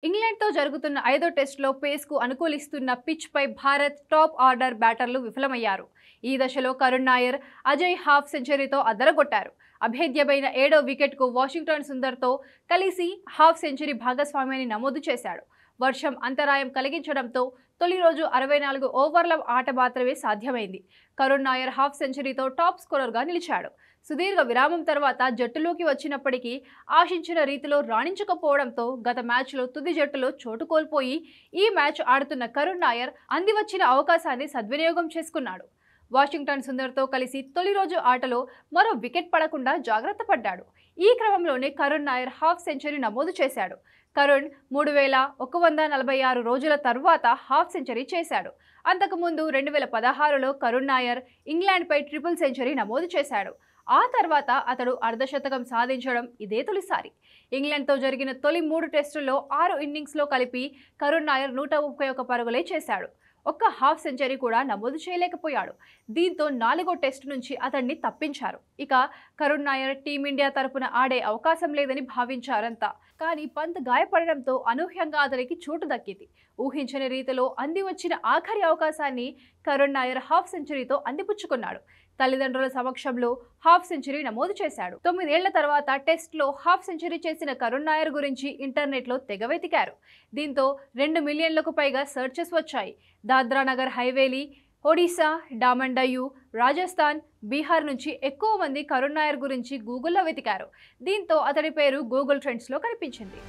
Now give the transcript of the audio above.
ఇంగ్లాండ్తో జరుగుతున్న 5వ టెస్టులో పేస్కు అనుకూలిస్తున్న పిచ్పై భారత్ టాప్ ఆర్డర్ బ్యాటర్లు విఫలమయ్యారు. ఈ దశలో కరుణ్ నాయర్, అజయ్ హాఫ్ సెంచరీతో అదరగొట్టారు. అభేద్యమైన 7వ వికెట్కు వాషింగ్టన్ సుందర్తో కలిసి హాఫ్ సెంచరీ భాగస్వామ్యాన్ని నమోదు చేశాడు. వర్షం అంతరాయం కలిగించడంతో తొలి రోజు 64 ఓవర్ల ఆట మాత్రమే సాధ్యమైంది. కరుణ్ నాయర్ హాఫ్ సెంచరీతో టాప్ స్కోరర్గా నిలిచాడు. సుదీర్ఘ విరామం తర్వాత జట్టులోకి వచ్చినప్పటికీ ఆశించిన రీతిలో రాణించకపోవడంతో గత మ్యాచ్లో తుది జట్టులో చోటు కోల్పోయి ఈ మ్యాచ్ ఆడుతున్న కరుణ్ నాయర్ అందివచ్చిన అవకాశాన్ని సద్వినియోగం చేసుకున్నాడు. వాషింగ్టన్ సుందర్తో కలిసి తొలి రోజు ఆటలో మరో వికెట్ పడకుండా జాగ్రత్త పడ్డాడు. ఈ క్రమంలోనే కరుణ్ నాయర్ హాఫ్ సెంచరీ నమోదు చేశాడు. కరుణ్ 3146 రోజుల తర్వాత హాఫ్ సెంచరీ చేశాడు. అంతకుముందు 2016లో కరుణ్ నాయర్ ఇంగ్లాండ్పై ట్రిపుల్ సెంచరీ నమోదు చేశాడు. ఆ తర్వాత అతడు అర్ధశతకం సాధించడం ఇదే తొలిసారి. ఇంగ్లాండ్తో జరిగిన తొలి 3 టెస్టుల్లో 6 ఇన్నింగ్స్లో కలిపి కరుణ్ నాయర్ 131 పరుగులే చేశాడు. ఒక్క హాఫ్ సెంచరీ కూడా నమోదు చేయలేకపోయాడు. దీంతో 4వ టెస్టు నుంచి అతన్ని తప్పించారు. ఇక కరుణ్ నాయర్ టీమిండియా తరపున ఆడే అవకాశం లేదని భావించారంతా. కానీ పంత్ గాయపడడంతో అనూహ్యంగా అతనికి చోటు దక్కింది. ఊహించని రీతిలో అంది వచ్చిన ఆఖరి అవకాశాన్ని కరుణ్ నాయర్ హాఫ్ సెంచరీతో అందిపుచ్చుకున్నాడు. తల్లిదండ్రుల సమక్షంలో హాఫ్ సెంచరీ నమోదు చేశాడు. 9 ఏళ్ల తర్వాత టెస్ట్లో హాఫ్ సెంచరీ చేసిన కరుణ్ నాయర్ గురించి ఇంటర్నెట్లో తెగ వెతికారు. దీంతో 2 మిలియన్లకు పైగా సెర్చెస్ వచ్చాయి. దాద్రా నగర్ హవేలీ, ఒడిశా, డామన్ డయ్యూ, రాజస్థాన్, బీహార్ నుంచి ఎక్కువ మంది కరుణ్ నాయర్ గురించి గూగుల్లో వెతికారు. దీంతో అతడి పేరు గూగుల్ ట్రెండ్స్లో కనిపించింది.